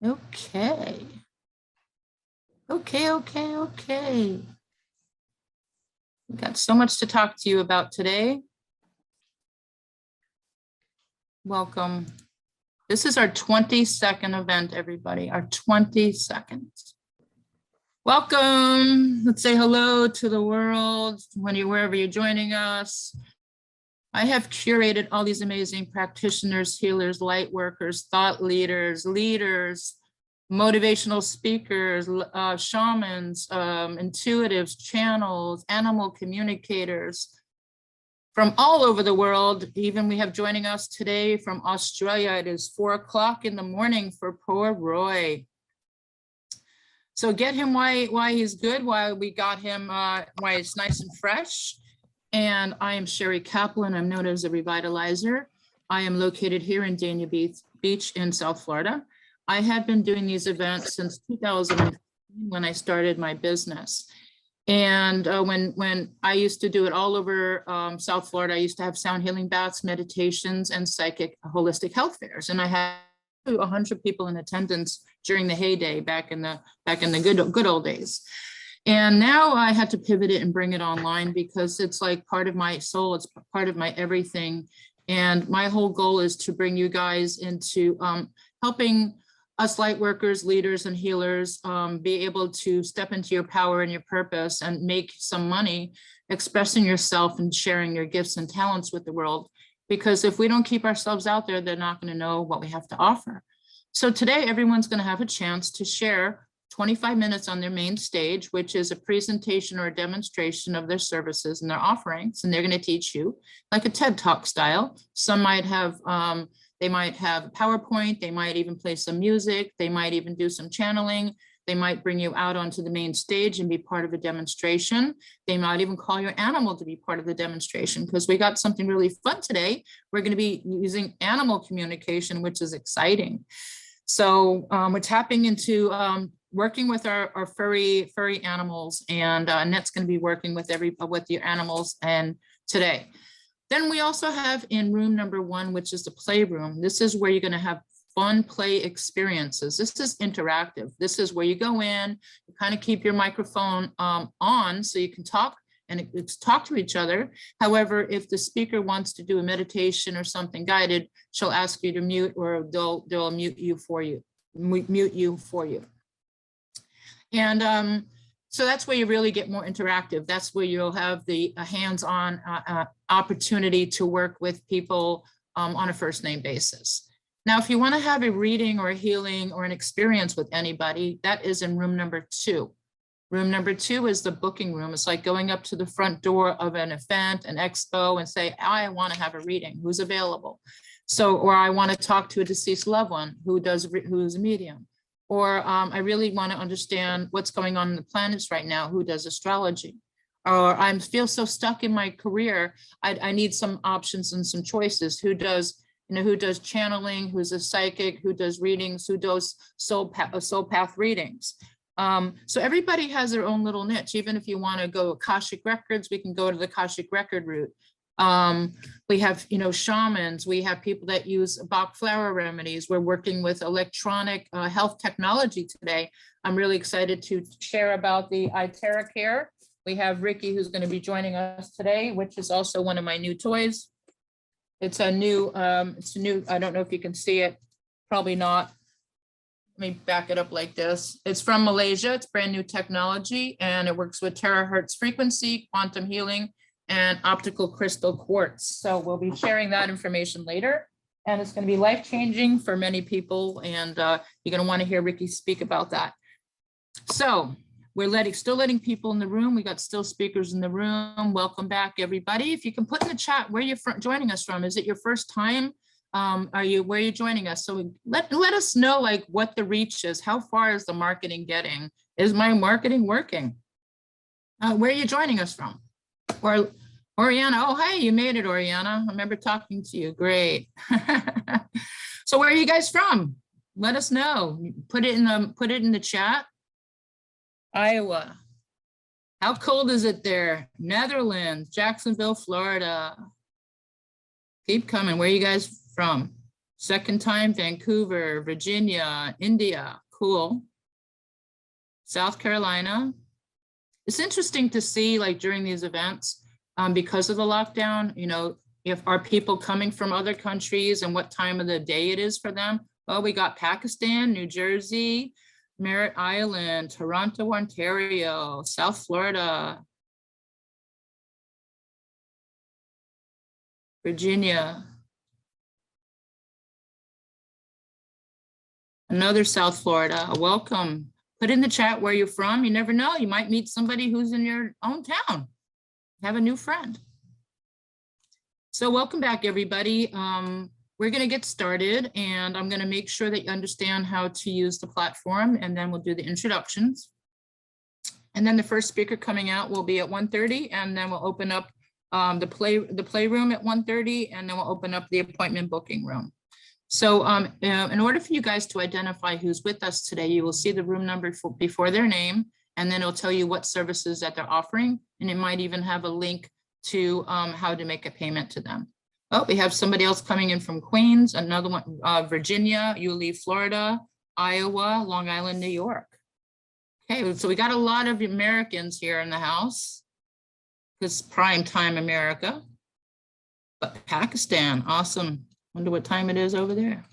Okay. Okay. We've got so much to talk to you about today. Welcome. This is our 22nd event, everybody, our 22nd. Welcome. Let's say hello to the world wherever you're joining us. I have curated all these amazing practitioners, healers, light workers, thought leaders, motivational speakers, shamans, intuitives, channels, animal communicators from all over the world. Even we have joining us today from Australia. It is 4 o'clock in the morning for poor Roy. So get him why he's good, why we got him, why it's nice and fresh. And I am Sheri Kaplan. I'm known as a Revitalizer. I am located here in Dania Beach in South Florida. I have been doing these events since 2015 when I started my business. And when I used to do it all over South Florida, I used to have sound healing baths, meditations, and psychic holistic health fairs. And I had 100 people in attendance during the heyday back in the good old days. And now I had to pivot it and bring it online because it's like part of my soul, it's part of my everything. And my whole goal is to bring you guys into helping us light workers, leaders, and healers be able to step into your power and your purpose and make some money expressing yourself and sharing your gifts and talents with the world. Because if we don't keep ourselves out there, they're not going to know what we have to offer. So today, everyone's going to have a chance to share 25 minutes on their main stage, which is a presentation or a demonstration of their services and their offerings. And they're going to teach you like a TED Talk style. Some might have, they might have a PowerPoint. They might even play some music. They might even do some channeling. They might bring you out onto the main stage and be part of a demonstration. They might even call your animal to be part of the demonstration because we got something really fun today. We're going to be using animal communication, which is exciting. So we're tapping into working with our furry animals, and Annette's going to be working with your animals and today. Then we also have in room number 1, which is the playroom. This is where you're going to have fun play experiences. This is interactive. This is where you go in, you kind of keep your microphone on so you can talk and talk to each other. However, if the speaker wants to do a meditation or something guided, she'll ask you to mute, or they'll mute you for you. And so that's where you really get more interactive. That's where you'll have the hands-on opportunity to work with people on a first name basis. Now, if you want to have a reading or a healing or an experience with anybody, that is in room number 2. Room number 2 is the booking room. It's like going up to the front door of an event, an expo, and say, I want to have a reading. Who's available? So, or I want to talk to a deceased loved one who's a medium. Or I really want to understand what's going on in the planets right now. Who does astrology? Or I feel so stuck in my career. I need some options and some choices. Who does channeling? Who's a psychic? Who does readings? Who does soul path readings? So everybody has their own little niche. Even if you want to go Akashic Records, we can go to the Akashic Record route. We have, shamans. We have people that use Bach flower remedies. We're working with electronic health technology today. I'm really excited to share about the iTerra Care. We have Ricky, who's going to be joining us today, which is also one of my new toys. It's a new, I don't know if you can see it, probably not. Let me back it up like this. It's from Malaysia. It's brand new technology, and it works with terahertz frequency, quantum healing, and optical crystal quartz. So we'll be sharing that information later, and it's going to be life-changing for many people, and you're going to want to hear Ricky speak about that. So we're still letting people in the room. We got still speakers in the room. Welcome back, everybody. If you can put in the chat where you're joining us from. Is it your first time? Where are you joining us? So let us know like what the reach is. How far is the marketing getting? Is my marketing working? Where are you joining us from? Or Oriana? Oh, hey, you made it, Oriana. I remember talking to you. Great. So where are you guys from? Let us know. Put it in the chat. Iowa. How cold is it there? Netherlands, Jacksonville, Florida. Keep coming. Where are you guys from? Second time, Vancouver, Virginia, India, cool. South Carolina. It's interesting to see, like, during these events, because of the lockdown, you know, if are people coming from other countries and what time of the day it is for them. Well, we got Pakistan, New Jersey, Merritt Island, Toronto, Ontario, South Florida, Virginia, another South Florida. Welcome. Put in the chat where you're from. You never know. You might meet somebody who's in your own town. Have a new friend. So welcome back, everybody. We're going to get started, and I'm going to make sure that you understand how to use the platform, and then we'll do the introductions. And then the first speaker coming out will be at 1:30, and then we'll open up the playroom at 1:30, and then we'll open up the appointment booking room. So in order for you guys to identify who's with us today, you will see the room number before their name, and then it'll tell you what services that they're offering, and it might even have a link to how to make a payment to them. Oh, we have somebody else coming in from Queens, another one, Virginia, Yulee, Florida, Iowa, Long Island, New York. Okay, so we got a lot of Americans here in the house. It's prime time America. But Pakistan, awesome. Wonder what time it is over there.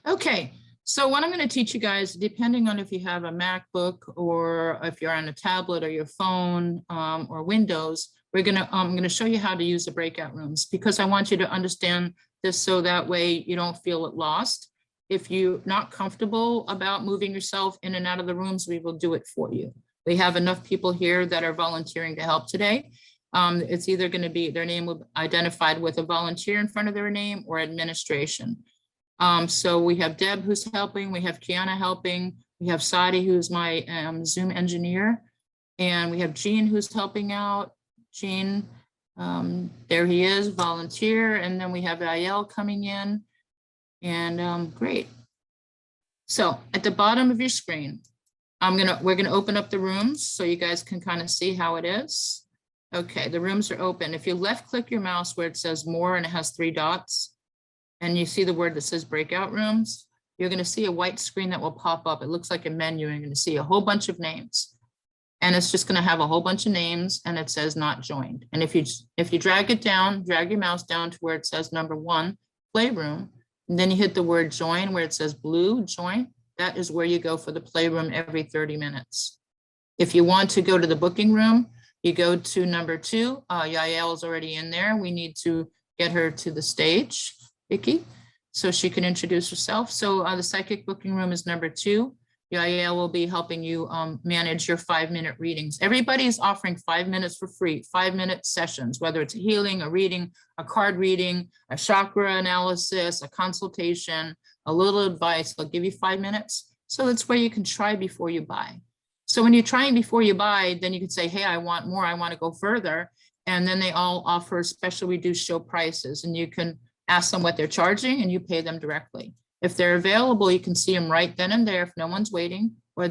Okay, so what I'm going to teach you guys, depending on if you have a MacBook or if you're on a tablet or your phone or Windows, I'm going to show you how to use the breakout rooms, because I want you to understand this so that way you don't feel lost. If you're not comfortable about moving yourself in and out of the rooms, we will do it for you. We have enough people here that are volunteering to help today. It's either going to be their name will be identified with a volunteer in front of their name or administration. So we have Deb who's helping, we have Kiana helping, we have Sadi who's my Zoom engineer, and we have Jean who's helping out. Jean, there he is, volunteer, and then we have Ayel coming in, and great. So at the bottom of your screen, we're gonna open up the rooms so you guys can kind of see how it is. Okay, the rooms are open. If you left click your mouse where it says more and it has 3 dots, and you see the word that says breakout rooms, you're gonna see a white screen that will pop up. It looks like a menu, and you're gonna see a whole bunch of names. And it's just gonna have a whole bunch of names, and it says not joined. And if you drag it down, drag your mouse down to where it says number 1, playroom, and then you hit the word join where it says blue, join, that is where you go for the playroom every 30 minutes. If you want to go to the booking room, you go to number 2. Yael is already in there. We need to get her to the stage, Vicky, so she can introduce herself. So the psychic booking room is number 2. Yael will be helping you manage your 5-minute readings. Everybody is offering 5 minutes for free, 5-minute sessions, whether it's a healing, a reading, a card reading, a chakra analysis, a consultation, a little advice. They'll give you 5 minutes. So that's where you can try before you buy. So when you're trying before you buy, then you can say, hey, I want more, I want to go further. And then they all offer special reduced show prices, and you can ask them what they're charging and you pay them directly. If they're available, you can see them right then and there if no one's waiting, or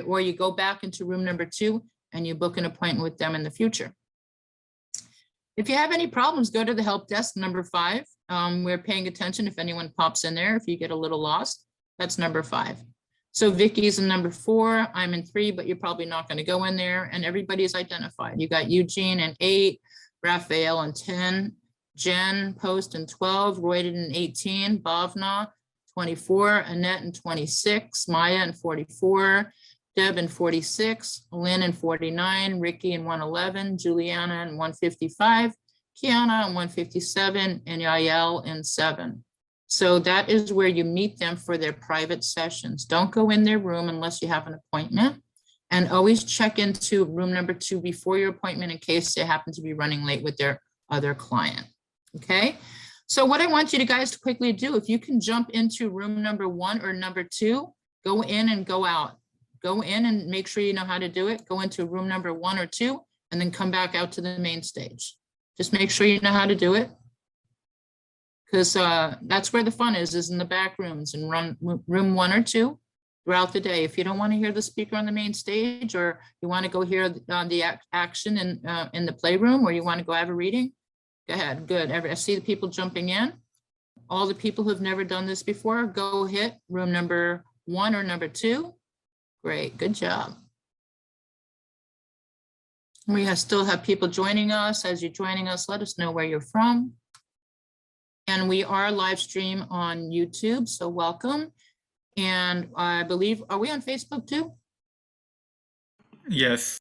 or you go back into room number 2 and you book an appointment with them in the future. If you have any problems, go to the help desk, number 5. We're paying attention if anyone pops in there. If you get a little lost, that's number 5. So Vicky's in number 4, I'm in 3, but you're probably not going to go in there, and everybody's identified. You got Eugene in 8, Raphael in 10, Jen Post in 12, Royden in 18, Bhavna 24, Annette in 26, Maya in 44, Deb in 46, Lynn in 49, Ricky in 111, Juliana in 155, Kiana in 157, and Yael in 7. So that is where you meet them for their private sessions. Don't go in their room unless you have an appointment, and always check into room number 2 before your appointment in case they happen to be running late with their other client. Okay, so what I want you guys to quickly do, if you can jump into room number 1 or number 2, go in and go out. Go in and make sure you know how to do it. Go into room number 1 or 2, and then come back out to the main stage. Just make sure you know how to do it, because that's where the fun is in the back rooms, and room 1 or 2 throughout the day. If you don't want to hear the speaker on the main stage, or you want to go hear the action in the playroom, or you want to go have a reading, Go ahead. Good. I see the people jumping in. All the people who've never done this before, go hit room number 1 or number 2. Great. Good job. We still have people joining us. As you're joining us, let us know where you're from. And we are live stream on YouTube, so welcome. And I believe, are we on Facebook too? Yes.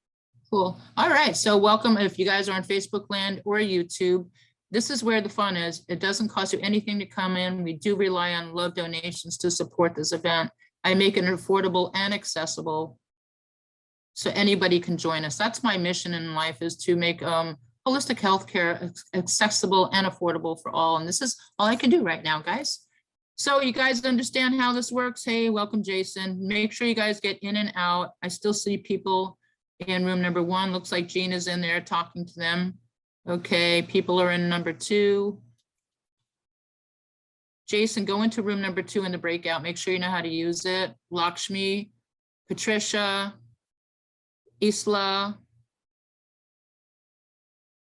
Cool. All right. So welcome if you guys are on Facebook land or YouTube. This is where the fun is. It doesn't cost you anything to come in. We do rely on love donations to support this event. I make it affordable and accessible so anybody can join us. That's my mission in life, is to make holistic healthcare accessible and affordable for all. And this is all I can do right now, guys. So you guys understand how this works. Hey, welcome, Jason. Make sure you guys get in and out. I still see people in room number 1. Looks like Jean is in there talking to them. Okay, people are in number 2. Jason, go into room number 2 in the breakout. Make sure you know how to use it. Lakshmi, Patricia, Isla,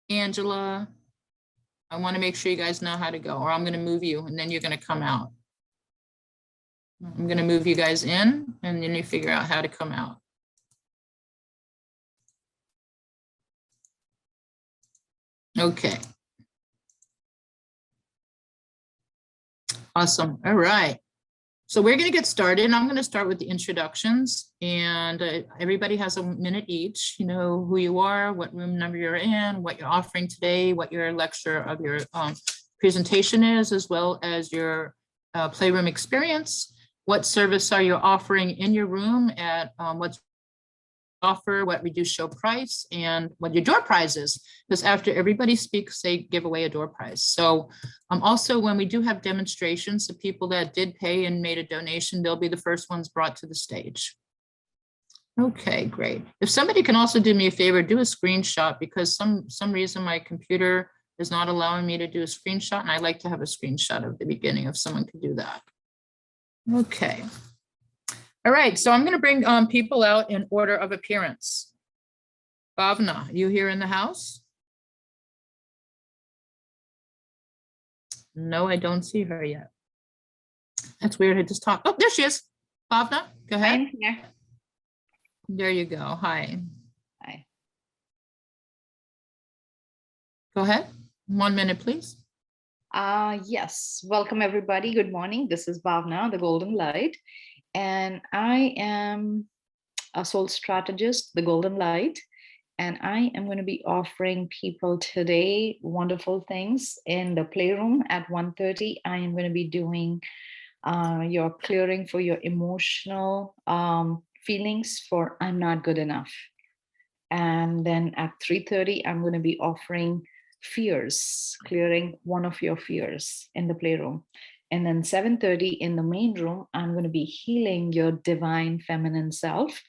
Angela. I want to make sure you guys know how to go, or I'm going to move you and then you're going to come out. I'm going to move you guys in and then you figure out how to come out. Okay. Awesome. All right. So we're going to get started. I'm going to start with the introductions, and everybody has a minute each. You know who you are, what room number you're in, what you're offering today, what your lecture of your presentation is, as well as your playroom experience. What service are you offering in your room at what's offer, what reduced show price, and what your door prize is, because after everybody speaks, they give away a door prize. So also when we do have demonstrations, the people that did pay and made a donation, they'll be the first ones brought to the stage. Okay, great. If somebody can also do me a favor, do a screenshot, because some reason my computer is not allowing me to do a screenshot, and I like to have a screenshot of the beginning if someone could do that. Okay. All right, so I'm going to bring people out in order of appearance. Bhavna, you here in the house? No, I don't see her yet. That's weird. I just talked. Oh, there she is. Bhavna, go ahead. I'm here. There you go. Hi. Hi. Go ahead. 1 minute, please. Yes. Welcome, everybody. Good morning. This is Bhavna, the Golden Light. And I am a soul strategist, the Golden Light, and I am going to be offering people today wonderful things in the playroom at 1:30. I am going to be doing your clearing for your emotional feelings for I'm not good enough. And then at 3:30, I'm going to be offering fears, clearing one of your fears in the playroom. And then 7:30 in the main room, I'm going to be healing your divine feminine self.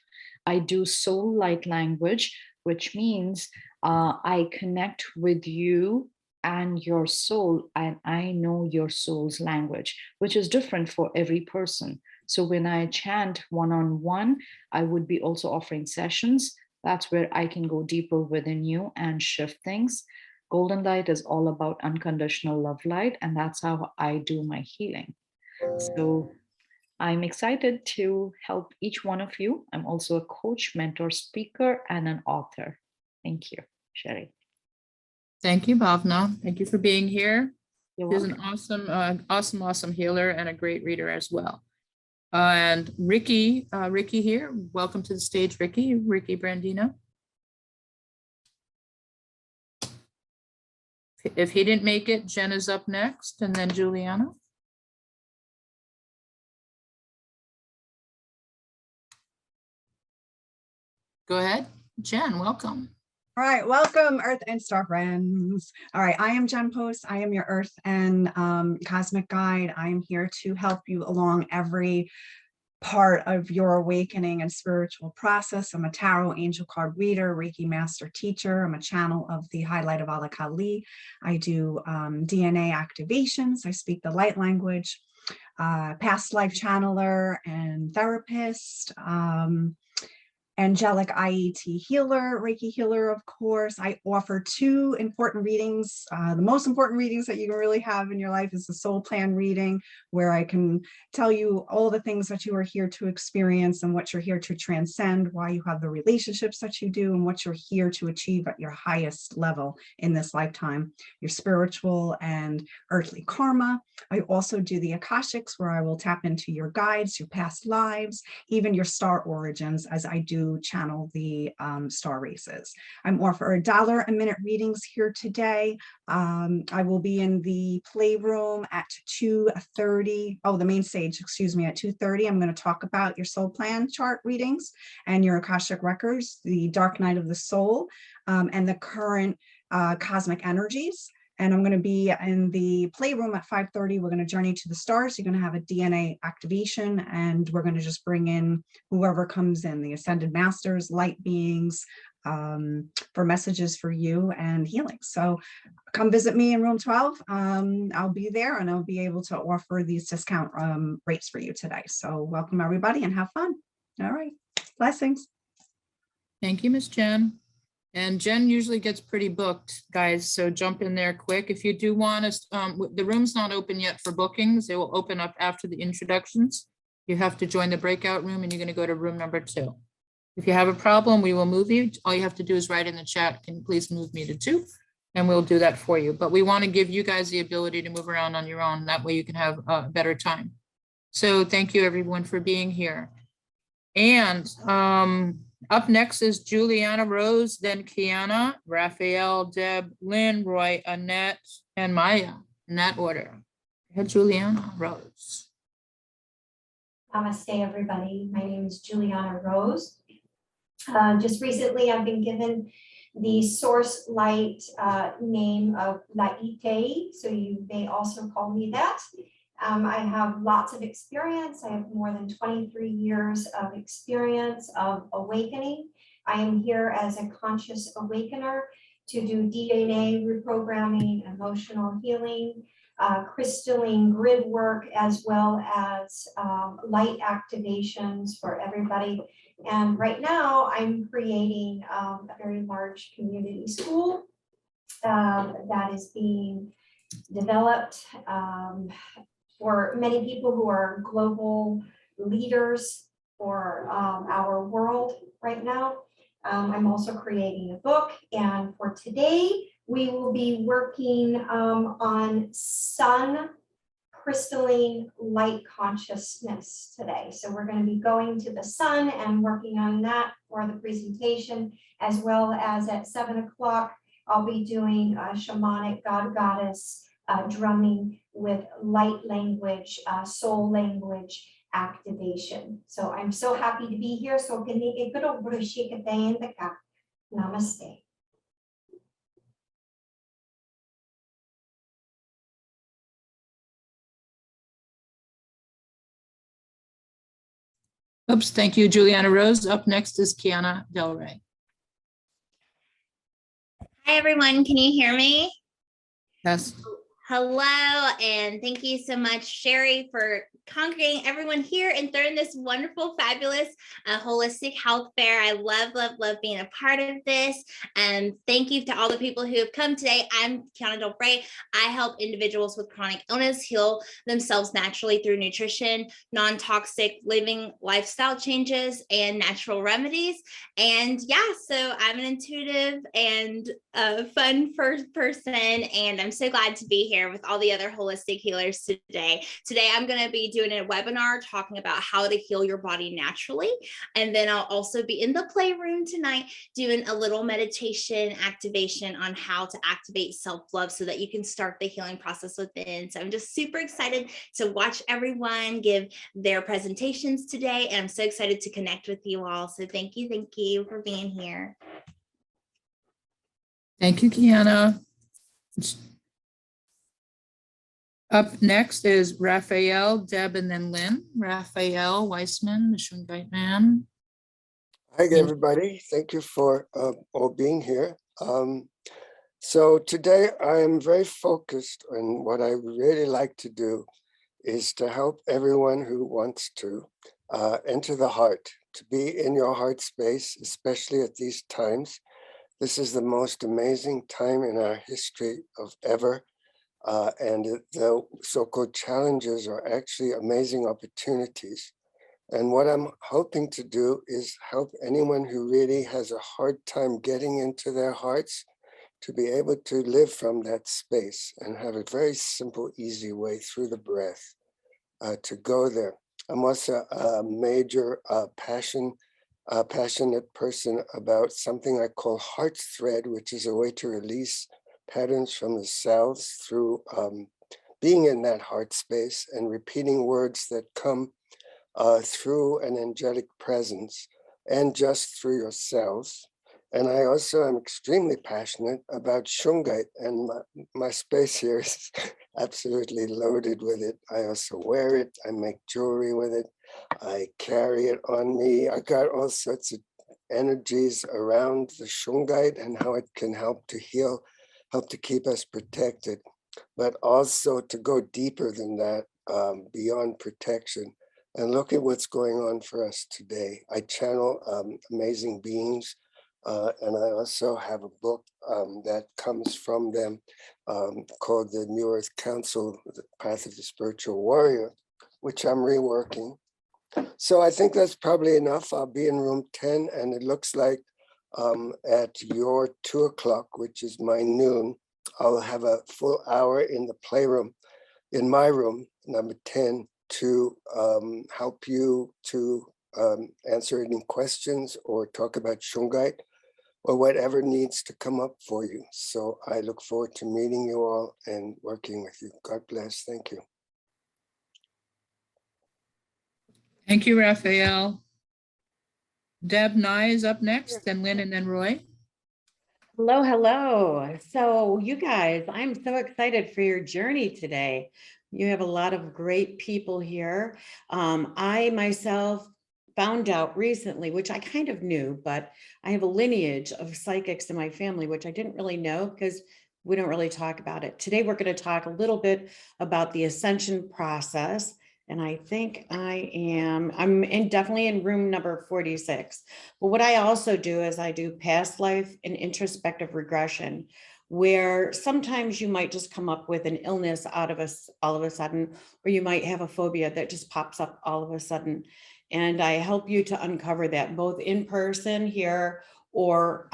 I do soul light language, which means I connect with you and your soul, and I know your soul's language, which is different for every person. So when I chant one-on-one, I would be also offering sessions. That's where I can go deeper within you and shift things. Golden Light is all about unconditional love light, and that's how I do my healing. So I'm excited to help each one of you. I'm also a coach, mentor, speaker, and an author. Thank you, Sheri. Thank you, Bhavna. Thank you for being here. You're She's welcome. an awesome healer and a great reader as well. And Ricky here. Welcome to the stage, Ricky Brandino. If he didn't make it, Jen is up next, and then Juliana. Go ahead, Jen, welcome. All right, welcome Earth and Star friends. All right, I am Jen Post. I am your Earth and Cosmic Guide. I am here to help you along every part of your awakening and spiritual process. I'm a tarot angel card reader, Reiki master teacher. I'm a channel of the highlight of Allah Kali. I do DNA activations. I speak the light language, past life channeler and therapist. angelic IET healer, Reiki healer, of course. I offer 2 important readings. The most important readings that you can really have in your life is the soul plan reading, where I can tell you all the things that you are here to experience and what you're here to transcend, why you have the relationships that you do, and what you're here to achieve at your highest level in this lifetime, your spiritual and earthly karma. I also do the Akashics, where I will tap into your guides, your past lives, even your star origins, as I do channel the star races. I'm offer $1 a minute readings here today. I will be in the playroom at 2:30. Oh, the main stage, excuse me, at 2:30. I'm going to talk about your soul plan chart readings and your Akashic records, the dark night of the soul, and the current cosmic energies. And I'm going to be in the playroom at 5:30. We're going to journey to the stars. You're going to have a DNA activation, and we're going to just bring in whoever comes in, the ascended masters, light beings, for messages for you and healing. So come visit me in room 12. I'll be there, and I'll be able to offer these discount rates for you today. So welcome everybody and have fun. All right. Blessings. Thank you, Miss Jen. And Jen usually gets pretty booked, guys, so jump in there quick. If you do want us, the room's not open yet for bookings. They will open up after the introductions. You have to join the breakout room, and you're going to go to room number 2. If you have a problem, we will move you. All you have to do is write in the chat, can you please move me to 2? And we'll do that for you. But we want to give you guys the ability to move around on your own. That way you can have a better time. So thank you everyone for being here. And up next is Juliana Rose, then Kiana, Raphael, Deb, Lynn, Roy, Annette, and Maya, in that order. Juliana Rose. Namaste, everybody. My name is Juliana Rose. Just recently, I've been given the source light name of Laite, so you may also call me that. I have lots of experience. I have more than 23 years of experience of awakening. I am here as a conscious awakener to do DNA reprogramming, emotional healing, crystalline grid work, as well as light activations for everybody. And right now I'm creating a very large community school that is being developed for many people who are global leaders for our world right now. I'm also creating a book, and for today, we will be working on sun crystalline light consciousness today. So we're going to be going to the sun and working on that for the presentation, as well as at 7 o'clock, I'll be doing a shamanic god goddess drumming with light language, soul language activation. So I'm so happy to be here. So namaste. Oops, thank you, Juliana Rose. Up next is Kiana Delfrey. Hi, everyone. Can you hear me? Yes. Hello, and thank you so much, Sheri, for congregating everyone here and throwing this wonderful, fabulous, holistic health fair. I love, love, love being a part of this. And thank you to all the people who have come today. I'm Keanu Delfrey. I help individuals with chronic illness heal themselves naturally through nutrition, non-toxic living lifestyle changes, and natural remedies. And yeah, so I'm an intuitive and fun person, and I'm so glad to be here with all the other holistic healers today. Today, I'm going to be doing a webinar talking about how to heal your body naturally. And then I'll also be in the playroom tonight doing a little meditation activation on how to activate self-love so that you can start the healing process within. So I'm just super excited to watch everyone give their presentations today. And I'm so excited to connect with you all. So thank you for being here. Thank you, Kiana. Up next is Raphael, Deb, and then Lynn. Raphael Weissman, the Shungite Man. Hi, everybody. Thank you for all being here. So today I am very focused on what I really like to do is to help everyone who wants to enter the heart, to be in your heart space, especially at these times. This is the most amazing time in our history of ever. The so-called challenges are actually amazing opportunities. And what I'm hoping to do is help anyone who really has a hard time getting into their hearts to be able to live from that space and have a very simple, easy way through the breath to go there. I'm also a major passionate person about something I call heart thread, which is a way to release patterns from the cells through being in that heart space and repeating words that come through an angelic presence and just through your cells. And I also am extremely passionate about shungite, and my space here is absolutely loaded with it. I also wear it, I make jewelry with it, I carry it on me. I got all sorts of energies around the shungite and how it can help to heal, help to keep us protected, but also to go deeper than that, beyond protection. And look at what's going on for us today. I channel amazing beings. And I also have a book that comes from them called The New Earth Council, The Path of the Spiritual Warrior, which I'm reworking. So I think that's probably enough. I'll be in room 10, and it looks like at your 2 o'clock, which is my noon, I'll have a full hour in the playroom, in my room, number 10, to help you to answer any questions or talk about shungite, or whatever needs to come up for you. So I look forward to meeting you all and working with you. God bless. Thank you. Thank you, Raphael. Deb Nye is up next, then Lynn, and then Roy. Hello, hello. So you guys, I'm so excited for your journey today. You have a lot of great people here. I myself found out recently, which I kind of knew, but I have a lineage of psychics in my family, which I didn't really know because we don't really talk about it. Today, we're going to talk a little bit about the ascension process. And I think I'm definitely in room number 46. But what I also do is I do past life and introspective regression, where sometimes you might just come up with an illness out of us all of a sudden, or you might have a phobia that just pops up all of a sudden. And I help you to uncover that both in person here or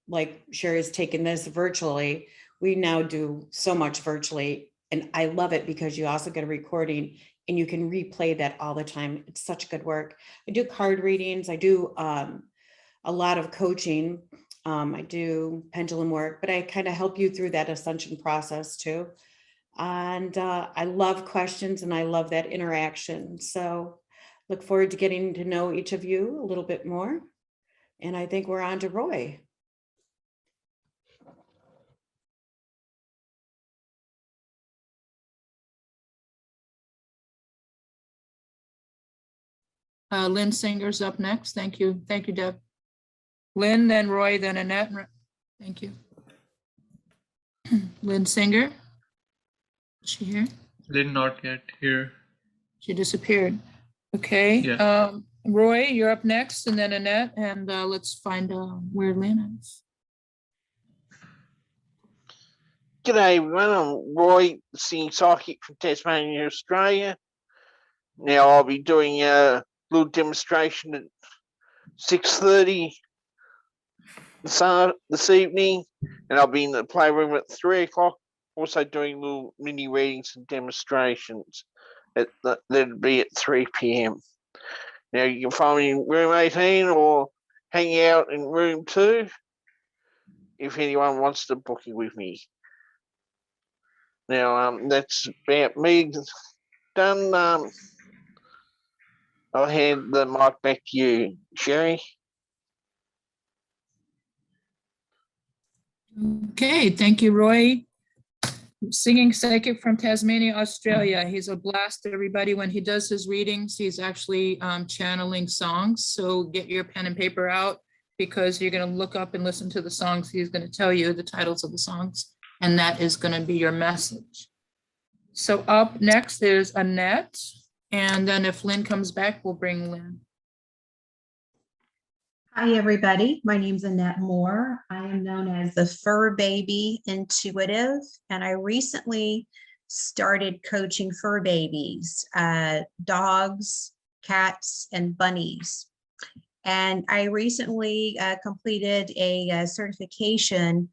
like Sheri's taken this virtually. We now do so much virtually, and I love it because you also get a recording and you can replay that all the time. It's such good work. I do card readings. I do a lot of coaching. I do pendulum work, but I kind of help you through that ascension process too. And I love questions and I love that interaction. So look forward to getting to know each of you a little bit more. And I think we're on to Roy. Lynn Singer's up next. Thank you. Thank you, Deb. Lynn, then Roy, then Annette. Thank you. Lynn Singer. Is she here? Lynn not yet here. She disappeared. Okay. Yeah. Roy, you're up next, and then Annette, and let's find where Lynn is. G'day everyone, I'm Roy, the singing psychic from Tasmania, Australia. Now I'll be doing a little demonstration at 6:30 this evening, and I'll be in the playroom at 3 o'clock, also doing little mini readings and demonstrations. That'll be at 3 p.m. Now you can find me in room 18 or hang out in room 2 if anyone wants to book it with me. Now that's about me done. I'll hand the mic back to you, Sheri. Okay, thank you, Roy. Singing psychic from Tasmania, Australia. He's a blast, everybody. When he does his readings, he's actually channeling songs. So get your pen and paper out because you're going to look up and listen to the songs. He's going to tell you the titles of the songs, and that is going to be your message. So up next is Annette, and then if Lynn comes back, we'll bring Lynn. Hi, everybody. My name's Annette Moore. I am known as the Fur Baby Intuitive, and I recently started coaching fur babies, dogs, cats, and bunnies. And I recently completed a certification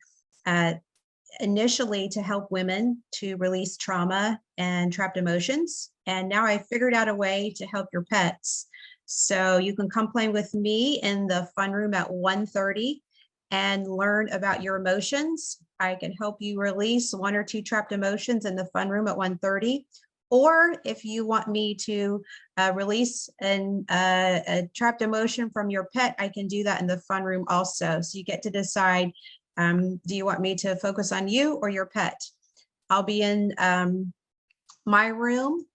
initially to help women to release trauma and trapped emotions. And now I figured out a way to help your pets. So you can come play with me in the fun room at 1:30 and learn about your emotions. I can help you release 1 or 2 trapped emotions in the fun room at 1:30. Or if you want me to release a trapped emotion from your pet, I can do that in the fun room also. So you get to decide, do you want me to focus on you or your pet? I'll be in my room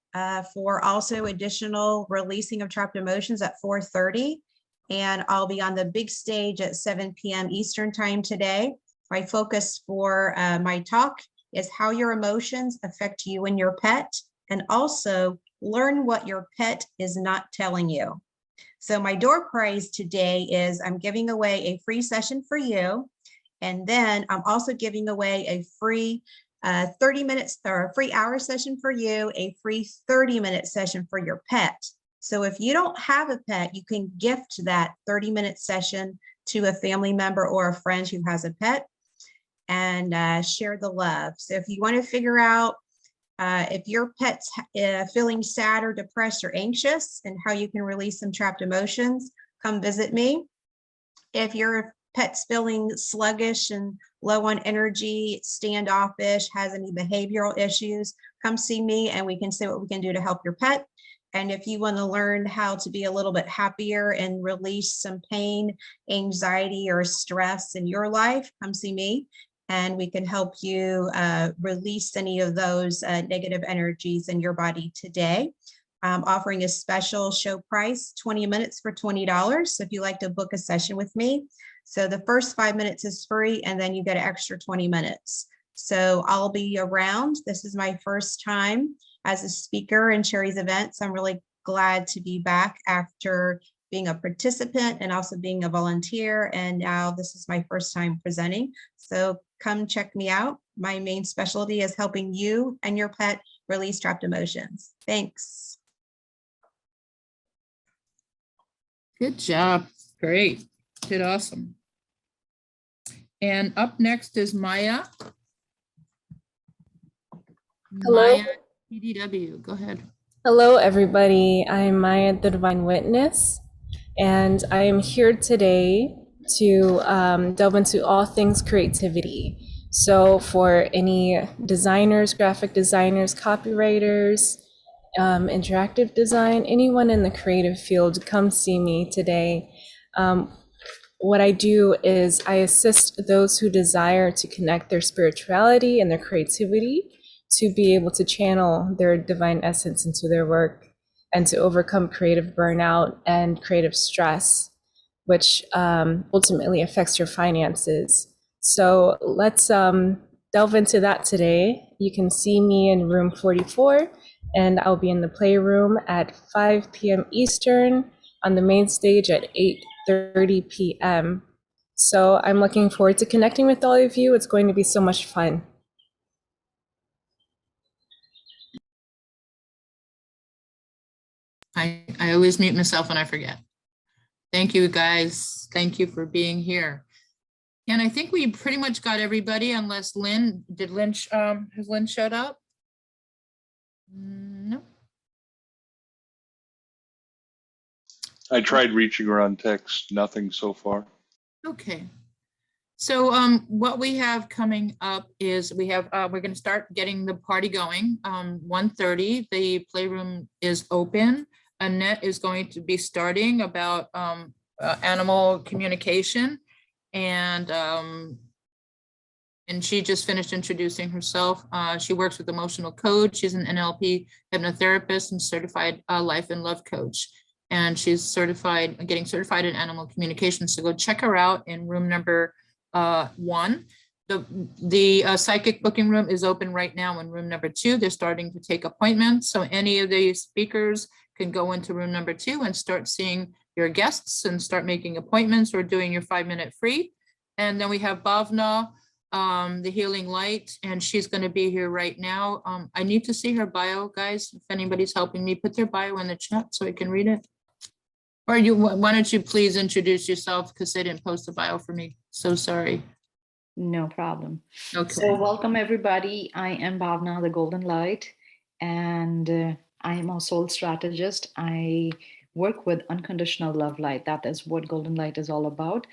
for also additional releasing of trapped emotions at 4:30. And I'll be on the big stage at 7 p.m. Eastern time today. My focus for my talk is how your emotions affect you and your pet, and also learn what your pet is not telling you. So my door prize today is I'm giving away a free session for you. And then I'm also giving away a free 30 minutes or a free hour session for you, a free 30-minute session for your pet. So if you don't have a pet, you can gift that 30-minute session to a family member or a friend who has a pet and share the love. So if you want to figure out if your pet's feeling sad or depressed or anxious and how you can release some trapped emotions, come visit me. If your pet's feeling sluggish and low on energy, standoffish, has any behavioral issues, come see me and we can see what we can do to help your pet. And if you want to learn how to be a little bit happier and release some pain, anxiety, or stress in your life, come see me and we can help you release any of those negative energies in your body today. I'm offering a special show price, 20 minutes for $20. So if you'd like to book a session with me. So the first 5 minutes is free and then you get an extra 20 minutes. So I'll be around. This is my first time as a speaker in Sheri's events. I'm really glad to be back after being a participant and also being a volunteer. And now this is my first time presenting. So come check me out. My main specialty is helping you and your pet release trapped emotions. Thanks. Good job. Great. Did awesome. And up next is Maya. Hello. Maya, PDW, go ahead. Hello, everybody. I'm Maya, the Divine Witness, and I am here today to delve into all things creativity. So for any designers, graphic designers, copywriters, interactive design, anyone in the creative field, come see me today. What I do is I assist those who desire to connect their spirituality and their creativity to be able to channel their divine essence into their work and to overcome creative burnout and creative stress, which ultimately affects your finances. So let's delve into that today. You can see me in room 44, and I'll be in the playroom at 5 p.m. Eastern, on the main stage at 8:30 p.m. So I'm looking forward to connecting with all of you. It's going to be so much fun. I always mute myself when I forget. Thank you, guys. Thank you for being here. And I think we pretty much got everybody unless Lynn, has Lynn showed up? No. I tried reaching her on text, nothing so far. Okay. So what we have coming up is we're going to start getting the party going. 1:30, the playroom is open. Annette is going to be starting about animal communication, and she just finished introducing herself. She works with emotional coach. She's an NLP hypnotherapist and certified life and love coach. And she's getting certified in animal communication. So go check her out in room number 1. The psychic booking room is open right now in room number 2. They're starting to take appointments. So any of the speakers can go into room number 2 and start seeing your guests and start making appointments or doing your 5-minute free. And then we have Bhavna, the Healing Light, and she's going to be here right now. I need to see her bio, guys. If anybody's helping me, put their bio in the chat so I can read it. Or why don't you please introduce yourself, because they didn't post a bio for me. So sorry. No problem. Okay. So welcome everybody. I am Bhavna, the Golden Light, and I am a soul strategist. I work with unconditional love light. That is what Golden Light is all about.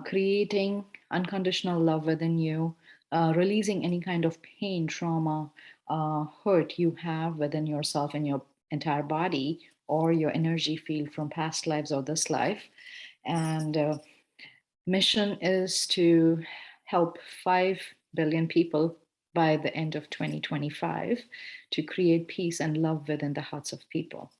Creating unconditional love within you, releasing any kind of pain, trauma, hurt you have within yourself and your entire body or your energy field from past lives or this life. And mission is to help 5 billion people by the end of 2025 to create peace and love within the hearts of people.